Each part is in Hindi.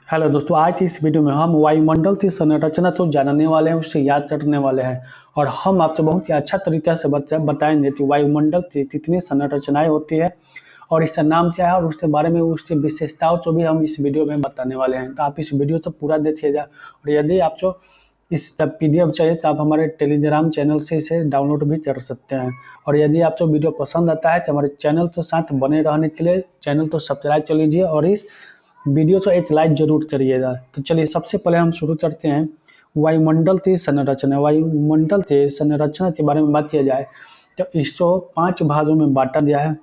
हेलो दोस्तों, आज की इस वीडियो में हम वायुमंडल की संरचना तो जानने वाले हैं, उससे याद करने वाले हैं। और हम आपसे बहुत ही अच्छा तरीके से बताएंगे कि वायुमंडल की कितनी संरचनाएं होती है और इसका नाम क्या है, और उसके बारे में उसकी विशेषताओं को भी हम इस वीडियो में बताने वाले हैं। तो आप इस वीडियो को पूरा देखिएगा। और यदि आपको इस PDF चाहिए तो आप हमारे टेलीग्राम चैनल से इसे डाउनलोड भी कर सकते हैं। और यदि आपको वीडियो पसंद आता है तो हमारे चैनल के साथ बने रहने के लिए चैनल को सब्सक्राइब कर लीजिए और इस वीडियो को एक लाइक जरूर करिएगा। तो चलिए सबसे पहले हम शुरू करते हैं वायुमंडल की संरचना। वायुमंडल की संरचना के बारे में बात किया जाए तो इसको 5 भागों में बांटा गया है,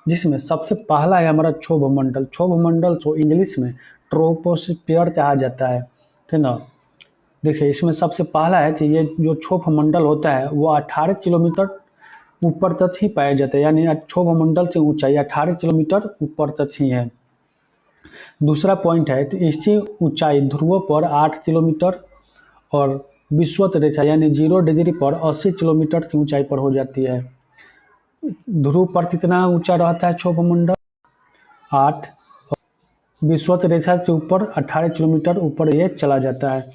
जिसमें सबसे पहला है हमारा क्षोभमंडल। क्षोभमंडल को इंग्लिश में ट्रोपोस्फियर कहा जाता है, ठीक ना। देखिए इसमें सबसे पहला है कि ये जो क्षोभमंडल होता है वो 18 किलोमीटर ऊपर तक ही पाया जाता है, यानी क्षोभमंडल की ऊंचाई 18 किलोमीटर ऊपर तक ही है। दूसरा पॉइंट है तो इसकी ऊंचाई ध्रुवों पर 8 किलोमीटर और विषुवत रेखा यानी 0 डिग्री पर 80 किलोमीटर की ऊंचाई पर हो जाती है। ध्रुव पर कितना ऊंचा रहता है क्षोभमंडल? 8। विषुवत रेखा से ऊपर 18 किलोमीटर ऊपर ये चला जाता है।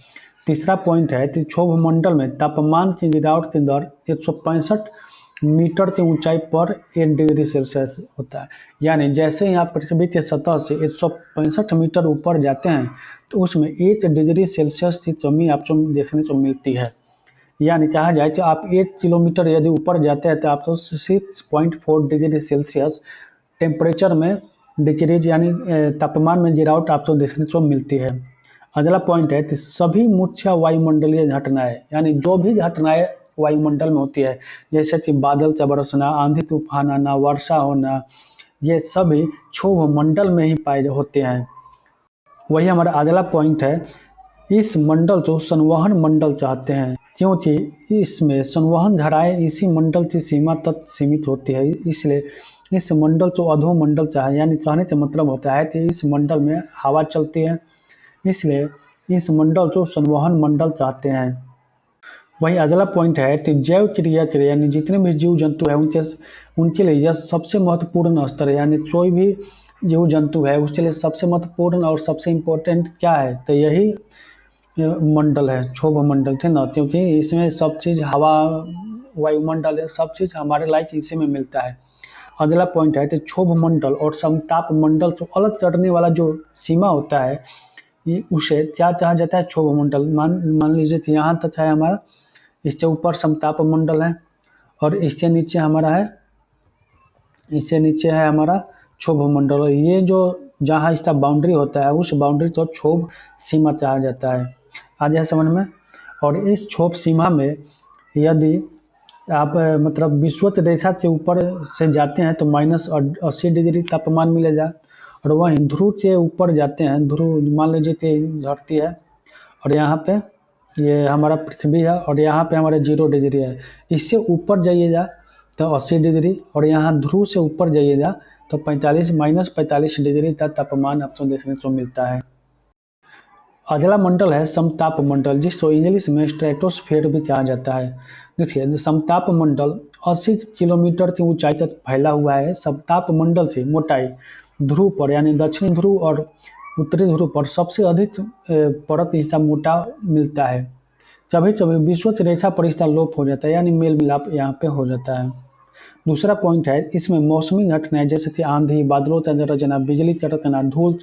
तीसरा पॉइंट है कि क्षोभमंडल में तापमान की गिरावट की दर 165 मीटर की ऊंचाई पर 1 डिग्री सेल्सियस होता है। यानी जैसे ही आप पृथ्वी की सतह से 165 मीटर ऊपर जाते हैं तो उसमें 1 डिग्री सेल्सियस की कमी आपको देखने को मिलती है। यानी कहा जाए तो आप 1 किलोमीटर यदि ऊपर जाते हैं तो आपको 6.4 डिग्री सेल्सियस टेम्परेचर में डिक्रीज यानी तापमान में गिरावट आपको देखने को मिलती है। अगला पॉइंट है कि सभी मुख्य वायुमंडलीय घटनाएं यानी जो भी घटनाएं वायुमंडल में होती है, जैसे कि बादल का बरसना, आंधी तूफान आना, वर्षा होना, ये सभी क्षोभमंडल में ही पाए होते हैं। वही हमारा अगला पॉइंट है, इस मंडल को संवहन मंडल चाहते हैं, क्योंकि इसमें संवहन धाराएं इसी मंडल की सीमा तक सीमित होती है। इसलिए इस मंडल को अधोमंडल चाहे, यानी कहने का मतलब होता है कि इस मंडल में हवा चलती है, इसलिए इस मंडल को संवहन मंडल चाहते हैं। वही अगला पॉइंट है कि जैव क्रिया यानी जितने भी जीव जंतु है उनके लिए यह सबसे महत्वपूर्ण स्तर है। यानी कोई भी जीव जंतु है उसके लिए सबसे महत्वपूर्ण और सबसे इम्पोर्टेंट क्या है, तो यही मंडल है, क्षोभ मंडल, ठीक ना। क्योंकि इसमें सब चीज़ हवा, वायुमंडल है, सब चीज़ हमारे लाइक इसी में मिलता है। अगला पॉइंट है कि क्षोभ मंडल और समताप मंडल को अलग करने वाला जो सीमा होता है ये उसे क्या कहा जाता है? क्षोभ मंडल। मान लीजिए कि यहाँ तक है हमारा, इसके ऊपर समताप मंडल है और इसके नीचे हमारा है, इससे नीचे है हमारा क्षोभ मंडल। और ये जो जहाँ इसका बाउंड्री होता है उस बाउंड्री को क्षोभ सीमा कहा जाता है। आ जाए समझ में। और इस क्षोभ सीमा में यदि आप मतलब विषुवत रेखा के ऊपर से जाते हैं तो -80 डिग्री तापमान मिलेगा। और वहीं ध्रुव के ऊपर जाते हैं, ध्रुव मान लीजिए कि धरती है और यहाँ पे ये हमारा पृथ्वी है और यहाँ पे हमारे 0 डिग्री है। इससे ऊपर जाइएगा तो 80 डिग्री और यहाँ ध्रुव से ऊपर जाइएगा तो -45 डिग्री तक तापमान आपको देखने को मिलता है। अगला मंडल है समताप मंडल, जिसको इंग्लिश में स्ट्रेटोस्फेयर भी कहा जाता है। देखिए समताप मंडल 80 किलोमीटर की ऊंचाई तक फैला हुआ है। समताप मंडल की मोटाई ध्रुव पर यानी दक्षिणी ध्रुव और उत्तरी ध्रुव पर सबसे अधिक परत इसका मोटा मिलता है। कभी कभी विषुवत रेखा पर इसका लोप हो जाता है, यानी मेल मिलाप यहाँ पे हो जाता है। दूसरा पॉइंट है, इसमें मौसमी घटनाएं जैसे कि आंधी, बादलों का गरजना, बिजली कड़कना, धूल,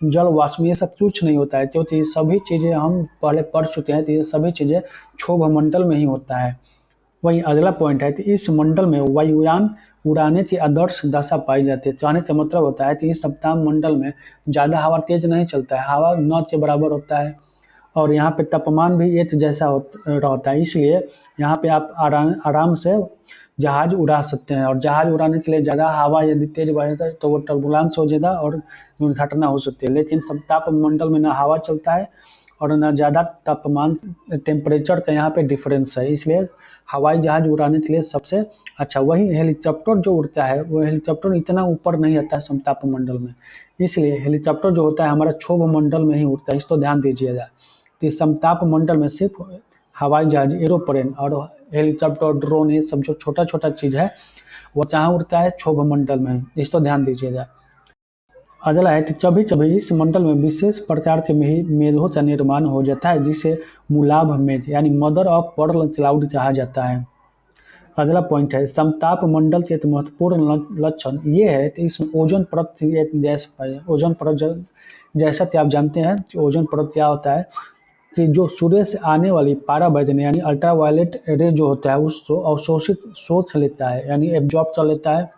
जल वाष्प, ये सब कुछ नहीं होता है, क्योंकि ये सभी चीज़ें हम पहले पढ़ चुके हैं। तो ये सभी चीज़ें क्षोभ मंडल में ही होता है। वही अगला पॉइंट है कि इस मंडल में वायुयान उड़ाने की आदर्श दशा पाई जाती है। कहने का मतलब होता है कि इस सप्ताह मंडल में ज़्यादा हवा तेज नहीं चलता है, हवा 9 के बराबर होता है और यहाँ पे तापमान भी एक जैसा रहता है। इसलिए यहाँ पे आप आराम से जहाज उड़ा सकते हैं। और जहाज उड़ाने के लिए ज़्यादा हवा यदि तेज बहेगा तो वो टर्बुलेंस हो जाएगा और दुर्घटना हो सकती है। लेकिन समताप मंडल में ना हवा चलता है और ना ज़्यादा तापमान, टेम्परेचर का यहाँ पे डिफरेंस है, इसलिए हवाई जहाज उड़ाने के लिए सबसे अच्छा। वही हेलीकॉप्टर जो उड़ता है वो हेलीकॉप्टर इतना ऊपर नहीं आता है समताप मंडल में, इसलिए हेलीकॉप्टर जो होता है हमारा क्षोभ मंडल में ही उड़ता है। इसको ध्यान दीजिएगा कि समताप मंडल में सिर्फ हवाई जहाज, एरोप्लेन और हेलीकॉप्टर, ड्रोन, ये सब जो छोटा छोटा चीज़ है वो जहाँ उड़ता है क्षोभ मंडल में, इसको ध्यान दीजिएगा। अगला है कि कभी कभी इस मंडल में विशेष प्रकार के मेघों का निर्माण हो जाता है जिसे मूलाभ मेघ यानी मदर ऑफ पर्ल क्लाउड कहा जाता है। अगला पॉइंट है समताप मंडल के एक महत्वपूर्ण लक्षण ये है कि इसमें ओजोन परत की एक गैस पाई है। ओजोन परत जैसा कि आप जानते हैं कि ओजोन परत क्या होता है कि जो सूर्य से आने वाली पराबैंगनी यानी अल्ट्रावायलेट रे जो होता है उसको अवशोषित सोच लेता है यानी एब्जॉर्ब कर लेता है।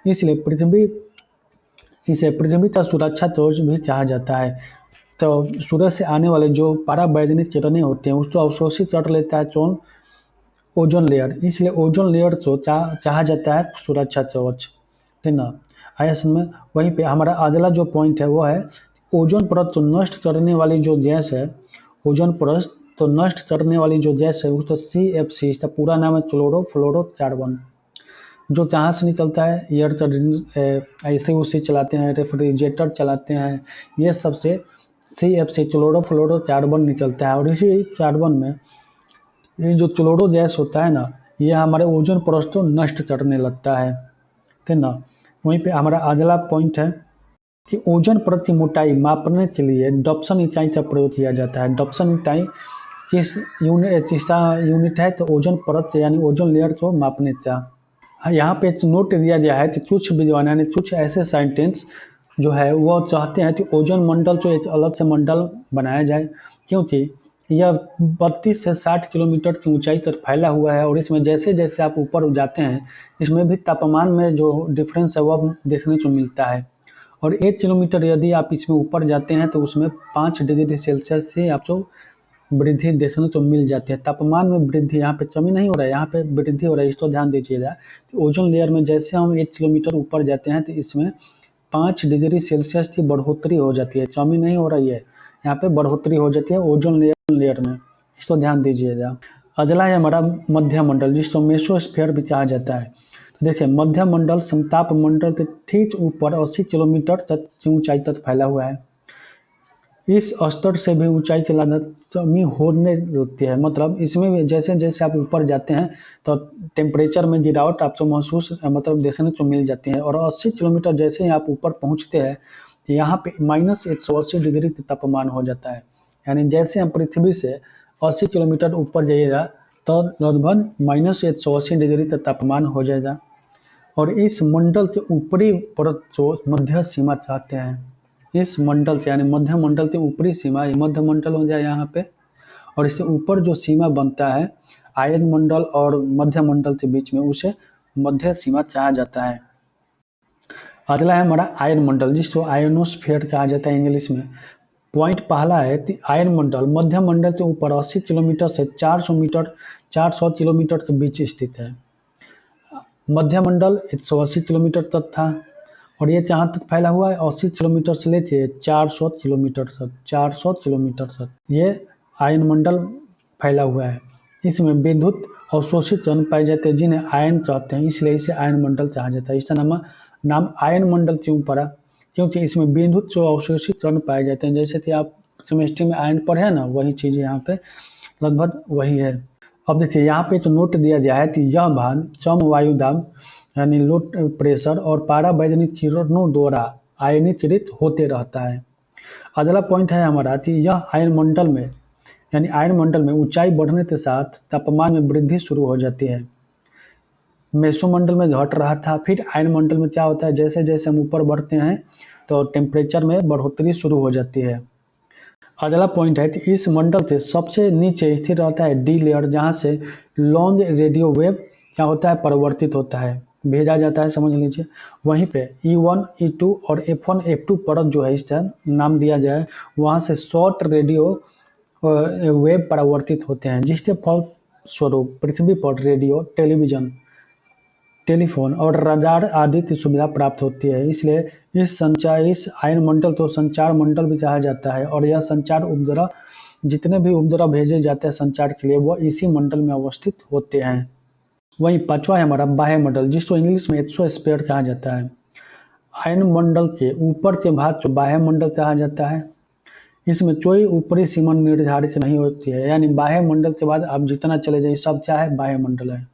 इसलिए इसे पृथ्वी का सुरक्षा कवच भी कहा जाता है। तो सूर्य से आने वाले जो पराबैंगनी किरणें होते हैं उसको अवशोषित कर लेता है कौन? Ozone layer. इसलिए ओजोन लेयर को कहा जाता है सुरक्षा कवच, ठीक ना। आइए में वहीं पे हमारा अगला जो पॉइंट है वो है ओजोन परत को नष्ट करने वाली जो गैस है, ओजोन परत तो नष्ट करने वाली जो गैस है वो तो CFC, इसका पूरा नाम है क्लोरोफ्लोरोकार्बन, जो कहाँ से निकलता है? एयर ऐसे उसी चलाते हैं, रेफ्रिजरेटर चलाते हैं, ये सबसे CFC क्लोरोफ्लोरोकार्बन निकलता है। और इसी कार्बन में ये जो क्लोरो गैस होता है ना, ये हमारे ओजोन परत को नष्ट करने लगता है, ठीक ना। वहीं पे हमारा अगला पॉइंट है कि ओजोन परत की मोटाई मापने के लिए डॉप्सन इकाई का प्रयोग किया जाता है। डॉप्सन इकाई किसका यूनिट है? तो ओजोन परत यानी ओजोन लेयर को मापने का। यहाँ पे एक नोट दिया गया है कि कुछ विद्वान यानी कुछ ऐसे साइंटिस्ट जो है वो चाहते हैं कि ओजोन मंडल को एक अलग से मंडल बनाया जाए, क्योंकि यह 32 से 60 किलोमीटर की ऊंचाई तक फैला हुआ है और इसमें जैसे जैसे आप ऊपर जाते हैं इसमें भी तापमान में जो डिफरेंस है वह देखने को मिलता है। और 1 किलोमीटर यदि आप इसमें ऊपर जाते हैं तो उसमें 5 डिग्री सेल्सियस से आपको वृद्धि देखने को मिल जाती है। तापमान में वृद्धि, यहाँ पे कमी नहीं हो रहा है, यहाँ पे वृद्धि हो रहा है, इसको ध्यान दीजिएगा। तो ओजोन लेयर में जैसे हम 1 किलोमीटर ऊपर जाते हैं तो इसमें 5 डिग्री सेल्सियस की बढ़ोतरी हो जाती है, कमी नहीं हो रही है, यहाँ पे बढ़ोतरी हो जाती है ओजोन लेयर में, इसको ध्यान दीजिएगा। अगला है हमारा मध्य मंडल जिसको मेसोस्फीयर भी कहा जाता है। तो देखिए मध्य मंडल समताप मंडल के ठीक ऊपर 80 किलोमीटर तक की ऊंचाई तक फैला हुआ है। इस स्तर से भी ऊंचाई की लागत कमी होने लगती है, मतलब इसमें भी जैसे जैसे आप ऊपर जाते हैं तो टेम्परेचर में गिरावट आपको महसूस मतलब देखने को मिल जाती है। और 80 किलोमीटर जैसे ही आप ऊपर पहुंचते हैं तो यहाँ पे -180 डिग्री तापमान हो जाता है। यानी जैसे हम पृथ्वी से 80 किलोमीटर ऊपर जाइएगा तो लगभग -180 डिग्री तक तापमान हो जाएगा। और इस मंडल के ऊपरी परत को मध्य सीमा कहते हैं। इस मंडल से यानी मध्य मंडल के ऊपरी सीमा ये मध्य मंडल हो जाए यहाँ पे, और इससे ऊपर जो सीमा बनता है आयन मंडल और मध्य मंडल के बीच में उसे मध्य सीमा कहा जाता है। अगला है हमारा आयन मंडल जिसको आयनोस्फीयर कहा जाता है इंग्लिश में। पॉइंट पहला है कि आयन मंडल मध्य मंडल के ऊपर 80 किलोमीटर से 400 किलोमीटर के बीच स्थित है। मध्य मंडल 180 किलोमीटर तक था और ये जहाँ तक फैला हुआ है 80 किलोमीटर से लेके 400 किलोमीटर तक, 400 किलोमीटर तक ये आयन मंडल फैला हुआ है। इसमें विद्युत अवशोषित कण पाए जाते हैं जिन्हें आयन कहते हैं, इसलिए इसे आयन मंडल कहा जाता है। इसका नाम आयन मंडल क्यों पड़ा? क्योंकि इसमें विद्युत जो अवशोषित कण पाए जाते हैं, जैसे कि आप केमिस्ट्री में आयन पढ़े ना, वही चीज़ यहाँ पे लगभग वही है। अब देखिए यहाँ पे जो नोट दिया गया है कि यह भाग कम वायु दाब यानी लो प्रेशर और पाराबैंगनी किरणों द्वारा आयनीकृत होते रहता है। अगला पॉइंट है हमारा कि यह आयन मंडल में ऊंचाई बढ़ने के साथ तापमान में वृद्धि शुरू हो जाती है। मेसोमंडल में घट रहा था, फिर आयन मंडल में क्या होता है, जैसे जैसे हम ऊपर बढ़ते हैं तो टेम्परेचर में बढ़ोतरी शुरू हो जाती है। अगला पॉइंट है कि इस मंडल के सबसे नीचे स्थित रहता है डी लेयर, जहाँ से लॉन्ग रेडियो वेव क्या होता है, परिवर्तित होता है, भेजा जाता है, समझ लीजिए। वहीं पे E1, E2 और F1, F2 परत जो है इसका नाम दिया जाए, वहाँ से शॉर्ट रेडियो वेव परिवर्तित होते हैं, जिसके फलस्वरूप पृथ्वी पर रेडियो, टेलीविजन, टेलीफोन और रडार आदि की सुविधा प्राप्त होती है। इसलिए इस आयन मंडल को संचार मंडल भी कहा जाता है और यह संचार उपग्रह जितने भी उपग्रह भेजे जाते हैं संचार के लिए वह इसी मंडल में अवस्थित होते हैं। वहीं पांचवा है हमारा बाह्य मंडल जिसको इंग्लिश में एक्सोस्फीयर कहा जाता है। आयन मंडल के ऊपर के भाग को बाह्य मंडल कहा जाता है। इसमें कोई ऊपरी सीमा निर्धारित नहीं होती है, यानी बाह्य मंडल के बाद आप जितना चले जाइए सब क्या है, बाह्य मंडल है।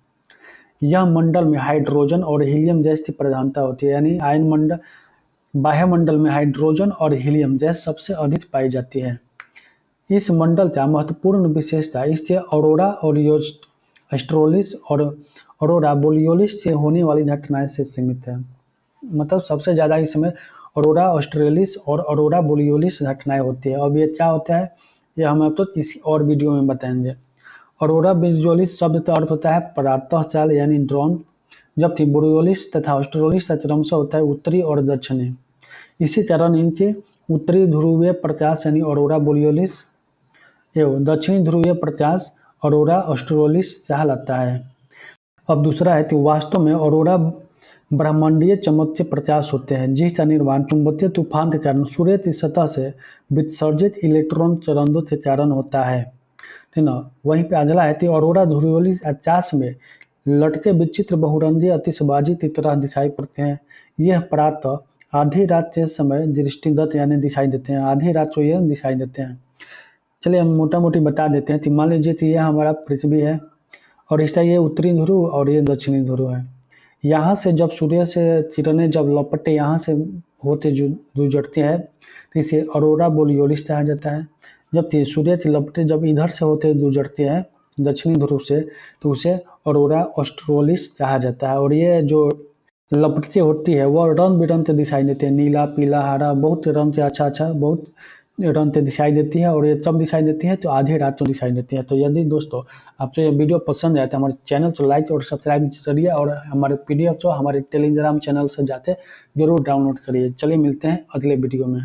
यह मंडल में हाइड्रोजन और हीलियम गैस की प्रधानता होती है, यानी आयन मंडल वायुमंडल में हाइड्रोजन और हीलियम गैस सबसे अधिक पाई जाती है। इस मंडल का महत्वपूर्ण विशेषता इससे ऑरोरा ऑस्ट्रेलिस और ऑरोरा बोरियोलिस से होने वाली घटनाएं से सीमित है। मतलब सबसे ज़्यादा इसमें ऑरोरा ऑस्ट्रेलिस और ऑरोरा बोरियोलिस घटनाएं होती है। अब ये क्या होता है, ये हम आपको किसी और वीडियो में बताएंगे। ऑरोरा बोरियोलिस शब्द का अर्थ होता है प्रातः काल यानी ड्रोन, जबकि बोरियोलिस तथा ऑस्ट्रेलिस का क्रमशः होता है उत्तरी और दक्षिणी। इसी तरह इनके उत्तरी ध्रुवीय प्रत्याश यानी ऑरोरा बोरियोलिस एवं दक्षिणी ध्रुवीय प्रत्याश ऑरोरा ऑस्ट्रेलिस कहलाता है। अब दूसरा है कि वास्तव में ऑरोरा ब्रह्मांडीय चमकते प्रत्याश होते हैं जिसका निर्माण चुंबकीय तूफान के कारण सूर्य की सतह से विसर्जित इलेक्ट्रॉन तरंगों के कारण होता है ना। वहीं पे अगला है कि ऑरोरा ध्रुवीय आकाश में लटके विचित्र बहुरंगी आतिशबाजी की तरह दिखाई पड़ते हैं। यह प्रातः आधी रात के समय दृष्टिगत यानी दिखाई देते हैं, आधी रात को यह दिखाई देते हैं। चलिए हम मोटा मोटी बता देते हैं कि मान लीजिए कि यह हमारा पृथ्वी है और इसका ये उत्तरी ध्रुव और ये दक्षिणी ध्रुव है। यहाँ से जब सूर्य से किरणें जब लपटे यहाँ से होते जो गुजरती है तो इसे ऑरोरा बोरियोलिस कहा जाता है। जबकि सूर्य की लपटें जब इधर से होते गुजरती है दक्षिणी ध्रुव से तो उसे ऑरोरा ऑस्ट्रेलिस कहा जाता है। और ये जो लपटें होती है वह रंग बिरंगे दिखाई देते हैं, नीला पीला हरा बहुत रंग के अच्छा बहुत रंग के दिखाई देती है। और ये तब दिखाई देती है तो आधी रात को दिखाई देती है। तो यदि दोस्तों आपको ये वीडियो पसंद आए तो हमारे चैनल को लाइक और सब्सक्राइब करिए और हमारे PDF को हमारे टेलीग्राम चैनल से जाते जरूर डाउनलोड करिए। चलिए मिलते हैं अगले वीडियो में।